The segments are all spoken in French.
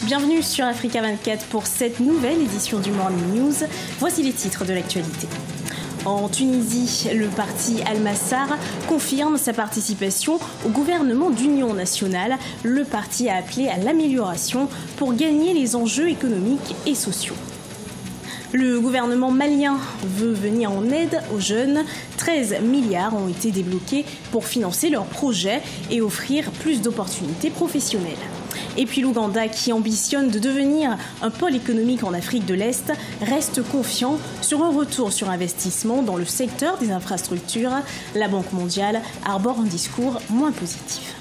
Bienvenue sur Africa 24 pour cette nouvelle édition du Morning News. Voici les titres de l'actualité. En Tunisie, le parti Al-Massar confirme sa participation au gouvernement d'union nationale. Le parti a appelé à l'amélioration pour gagner les enjeux économiques et sociaux. Le gouvernement malien veut venir en aide aux jeunes. 13 milliards ont été débloqués pour financer leurs projets et offrir plus d'opportunités professionnelles. Et puis l'Ouganda, qui ambitionne de devenir un pôle économique en Afrique de l'Est, reste confiant sur un retour sur investissement dans le secteur des infrastructures. La Banque mondiale arbore un discours moins positif.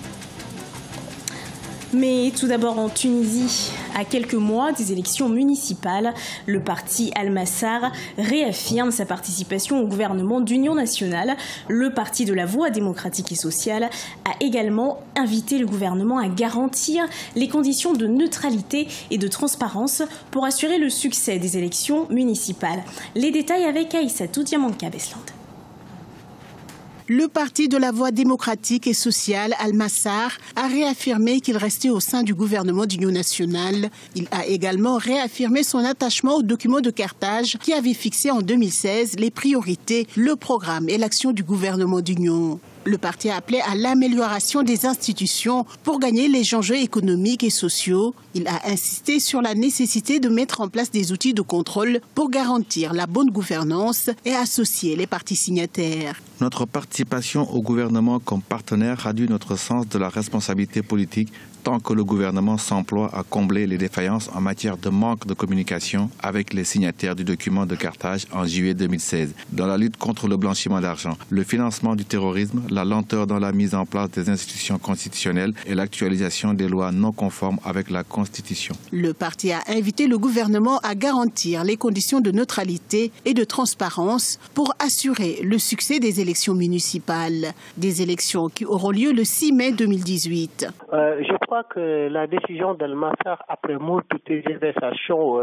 Mais tout d'abord en Tunisie, à quelques mois des élections municipales, le parti Al-Massar réaffirme sa participation au gouvernement d'union nationale. Le parti de la Voie démocratique et sociale a également invité le gouvernement à garantir les conditions de neutralité et de transparence pour assurer le succès des élections municipales. Les détails avec Aïssatou Diamanka-Besland. Le parti de la Voie démocratique et sociale, Al-Massar, a réaffirmé qu'il restait au sein du gouvernement d'union nationale. Il a également réaffirmé son attachement au document de Carthage qui avait fixé en 2016 les priorités, le programme et l'action du gouvernement d'union. Le parti a appelé à l'amélioration des institutions pour gagner les enjeux économiques et sociaux. Il a insisté sur la nécessité de mettre en place des outils de contrôle pour garantir la bonne gouvernance et associer les partis signataires. Notre participation au gouvernement comme partenaire traduit notre sens de la responsabilité politique tant que le gouvernement s'emploie à combler les défaillances en matière de manque de communication avec les signataires du document de Carthage en juillet 2016, dans la lutte contre le blanchiment d'argent, le financement du terrorisme, la lenteur dans la mise en place des institutions constitutionnelles et l'actualisation des lois non conformes avec la Constitution. Le parti a invité le gouvernement à garantir les conditions de neutralité et de transparence pour assurer le succès des élections municipales, des élections qui auront lieu le 6 mai 2018. Je crois que la décision d'Al-Massar, après toutes les conversations,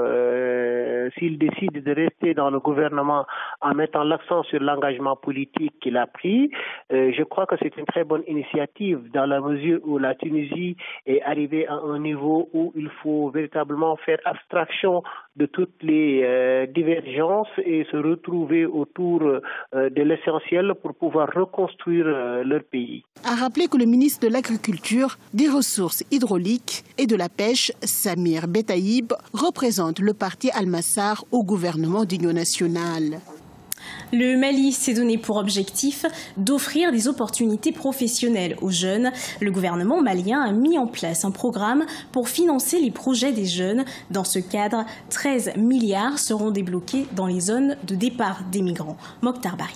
s'il décide de rester dans le gouvernement en mettant l'accent sur l'engagement politique qu'il a pris, je crois que c'est une très bonne initiative dans la mesure où la Tunisie est arrivée à un niveau où il faut véritablement faire abstraction de toutes les divergences et se retrouver autour de l'essentiel pour pouvoir reconstruire leur pays. A rappelé que le ministre de l'Agriculture, des Ressources hydrauliques et de la Pêche, Samir Betaïb, représente le parti Al-Massar au gouvernement d'union nationale. Le Mali s'est donné pour objectif d'offrir des opportunités professionnelles aux jeunes. Le gouvernement malien a mis en place un programme pour financer les projets des jeunes. Dans ce cadre, 13 milliards seront débloqués dans les zones de départ des migrants. Mokhtar Bari.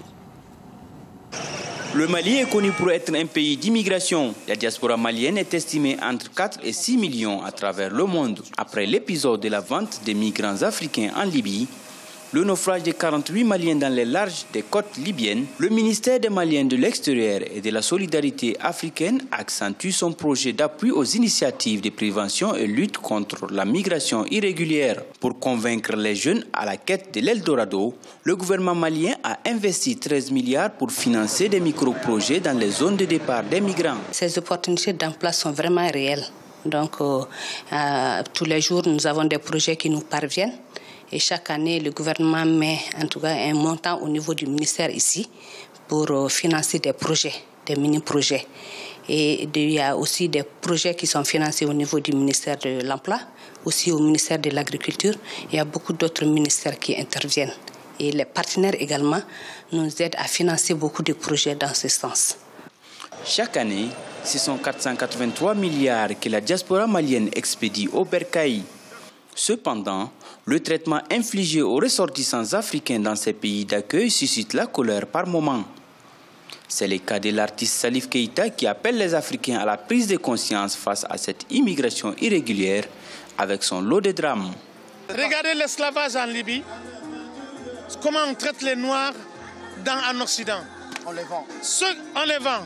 Le Mali est connu pour être un pays d'immigration. La diaspora malienne est estimée entre 4 et 6 millions à travers le monde. Après l'épisode de la vente des migrants africains en Libye, le naufrage de 48 Maliens dans les larges des côtes libyennes, le ministère des Maliens de l'Extérieur et de la Solidarité africaine accentue son projet d'appui aux initiatives de prévention et lutte contre la migration irrégulière. Pour convaincre les jeunes à la quête de l'Eldorado, le gouvernement malien a investi 13 milliards pour financer des micro-projets dans les zones de départ des migrants. Ces opportunités d'emploi sont vraiment réelles. Donc, tous les jours, nous avons des projets qui nous parviennent. Et chaque année, le gouvernement met en tout cas un montant au niveau du ministère ici pour financer des projets, des mini-projets. Et il y a aussi des projets qui sont financés au niveau du ministère de l'Emploi, aussi au ministère de l'Agriculture. Il y a beaucoup d'autres ministères qui interviennent. Et les partenaires également nous aident à financer beaucoup de projets dans ce sens. Chaque année, ce sont 483 milliards que la diaspora malienne expédie au Bercail. Cependant, le traitement infligé aux ressortissants africains dans ces pays d'accueil suscite la colère par moments. C'est le cas de l'artiste Salif Keïta qui appelle les Africains à la prise de conscience face à cette immigration irrégulière avec son lot de drames. Regardez l'esclavage en Libye, comment on traite les Noirs en Occident. On les vend. On les vend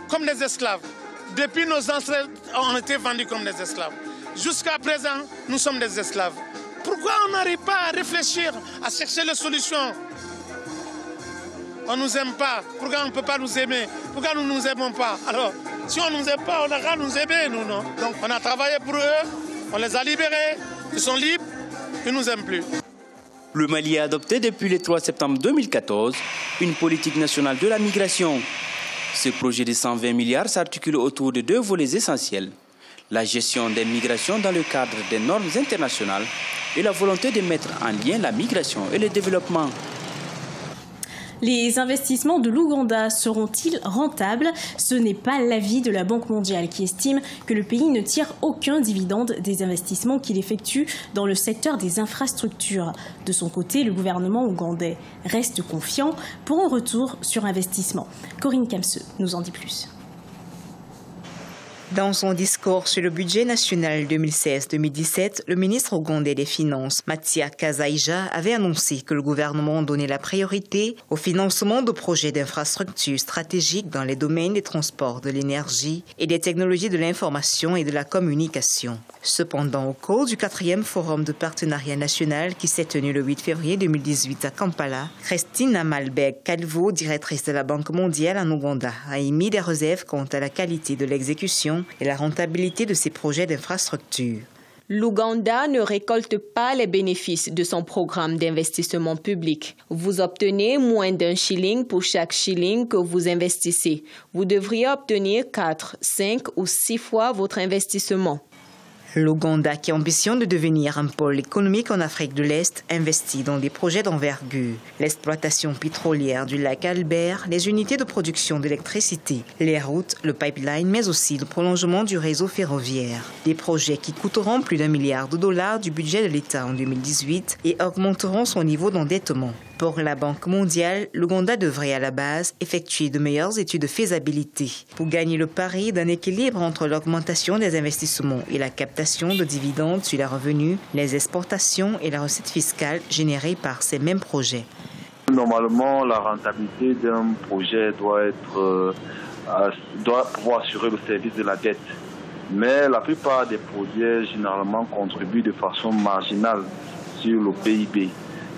comme des esclaves. Depuis nos ancêtres, on a été vendus comme des esclaves. Jusqu'à présent, nous sommes des esclaves. Pourquoi on n'arrive pas à réfléchir, à chercher les solutions? On ne nous aime pas. Pourquoi on ne peut pas nous aimer? Pourquoi nous ne nous aimons pas? Alors, si on ne nous aime pas, on n'a qu'à nous aimer, nous, non? Donc, on a travaillé pour eux, On les a libérés, ils sont libres, ils ne nous aiment plus. Le Mali a adopté depuis le 3 septembre 2014 une politique nationale de la migration. Ce projet de 120 milliards s'articule autour de 2 volets essentiels. La gestion des migrations dans le cadre des normes internationales et la volonté de mettre en lien la migration et le développement. Les investissements de l'Ouganda seront-ils rentables? Ce n'est pas l'avis de la Banque mondiale qui estime que le pays ne tire aucun dividende des investissements qu'il effectue dans le secteur des infrastructures. De son côté, le gouvernement ougandais reste confiant pour un retour sur investissement. Corinne Kamseux nous en dit plus. Dans son discours sur le budget national 2016-2017, le ministre ougandais des Finances, Matia Kazaija, avait annoncé que le gouvernement donnait la priorité au financement de projets d'infrastructures stratégiques dans les domaines des transports, de l'énergie et des technologies de l'information et de la communication. Cependant, au cours du 4e forum de partenariat national qui s'est tenu le 8 février 2018 à Kampala, Christine Amalbek-Calvo, directrice de la Banque mondiale en Ouganda, a émis des réserves quant à la qualité de l'exécution et la rentabilité de ces projets d'infrastructure. L'Ouganda ne récolte pas les bénéfices de son programme d'investissement public. Vous obtenez moins d'1 shilling pour chaque shilling que vous investissez. Vous devriez obtenir 4, 5 ou 6 fois votre investissement. L'Ouganda, qui ambitionne de devenir un pôle économique en Afrique de l'Est, investit dans des projets d'envergure. L'exploitation pétrolière du lac Albert, les unités de production d'électricité, les routes, le pipeline, mais aussi le prolongement du réseau ferroviaire. Des projets qui coûteront plus d'$1 milliard du budget de l'État en 2018 et augmenteront son niveau d'endettement. Pour la Banque mondiale, l'Ouganda devrait à la base effectuer de meilleures études de faisabilité pour gagner le pari d'un équilibre entre l'augmentation des investissements et la captation de dividendes sur les revenus, les exportations et la recette fiscale générée par ces mêmes projets. Normalement, la rentabilité d'un projet doit pouvoir assurer le service de la dette. Mais la plupart des projets généralement contribuent de façon marginale sur le PIB.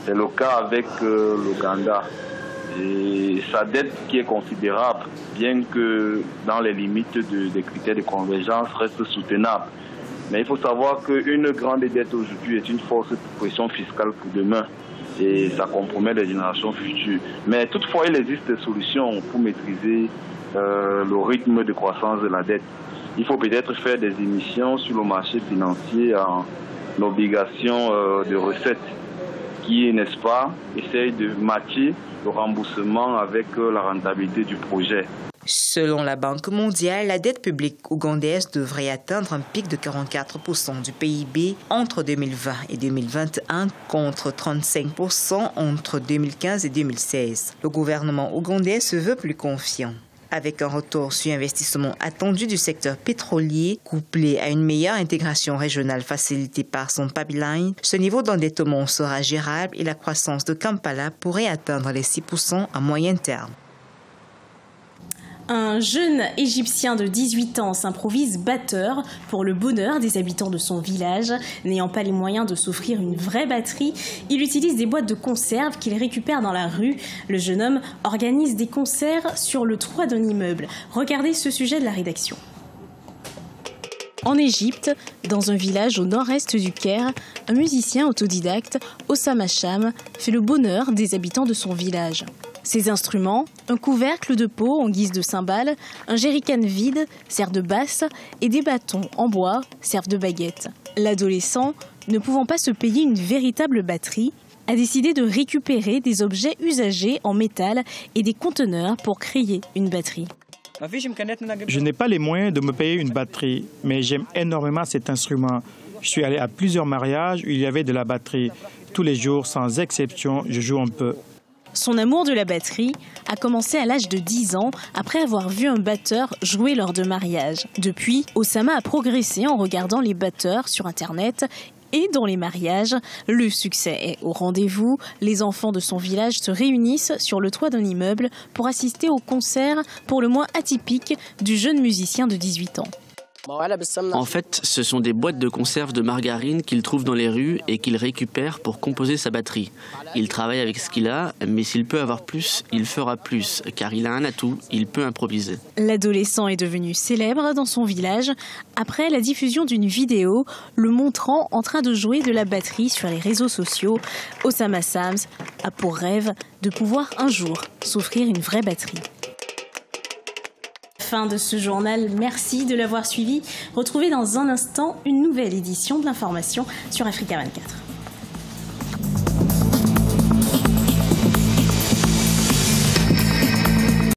C'est le cas avec l'Ouganda. Et sa dette qui est considérable, bien que dans les limites des critères de convergence, reste soutenable. Mais il faut savoir qu'une grande dette aujourd'hui est une force de pression fiscale pour demain. Et ça compromet les générations futures. Mais toutefois, il existe des solutions pour maîtriser le rythme de croissance de la dette. Il faut peut-être faire des émissions sur le marché financier en obligation de recettes qui, n'est-ce pas, essaye de matcher le remboursement avec la rentabilité du projet. Selon la Banque mondiale, la dette publique ougandaise devrait atteindre un pic de 44% du PIB entre 2020 et 2021 contre 35% entre 2015 et 2016. Le gouvernement ougandais se veut plus confiant. Avec un retour sur investissement attendu du secteur pétrolier, couplé à une meilleure intégration régionale facilitée par son pipeline, ce niveau d'endettement sera gérable et la croissance de Kampala pourrait atteindre les 6% à moyen terme. Un jeune Égyptien de 18 ans s'improvise batteur pour le bonheur des habitants de son village. N'ayant pas les moyens de s'offrir une vraie batterie, il utilise des boîtes de conserve qu'il récupère dans la rue. Le jeune homme organise des concerts sur le toit d'un immeuble. Regardez ce sujet de la rédaction. En Égypte, dans un village au nord-est du Caire, un musicien autodidacte, Oussama Cham, fait le bonheur des habitants de son village. Ses instruments, un couvercle de peau en guise de cymbale, un jerrycan vide sert de basse et des bâtons en bois servent de baguette. L'adolescent, ne pouvant pas se payer une véritable batterie, a décidé de récupérer des objets usagés en métal et des conteneurs pour créer une batterie. Je n'ai pas les moyens de me payer une batterie, mais j'aime énormément cet instrument. Je suis allé à plusieurs mariages où il y avait de la batterie. Tous les jours, sans exception, je joue un peu. Son amour de la batterie a commencé à l'âge de 10 ans après avoir vu un batteur jouer lors de mariages. Depuis, Oussama a progressé en regardant les batteurs sur Internet et dans les mariages. Le succès est au rendez-vous. Les enfants de son village se réunissent sur le toit d'un immeuble pour assister au concert pour le moins atypique du jeune musicien de 18 ans. En fait, ce sont des boîtes de conserve de margarine qu'il trouve dans les rues et qu'il récupère pour composer sa batterie. Il travaille avec ce qu'il a, mais s'il peut avoir plus, il fera plus, car il a un atout, il peut improviser. L'adolescent est devenu célèbre dans son village après la diffusion d'une vidéo le montrant en train de jouer de la batterie sur les réseaux sociaux. Osama Sams a pour rêve de pouvoir un jour s'offrir une vraie batterie. Fin de ce journal, merci de l'avoir suivi. Retrouvez dans un instant une nouvelle édition de l'information sur Africa 24.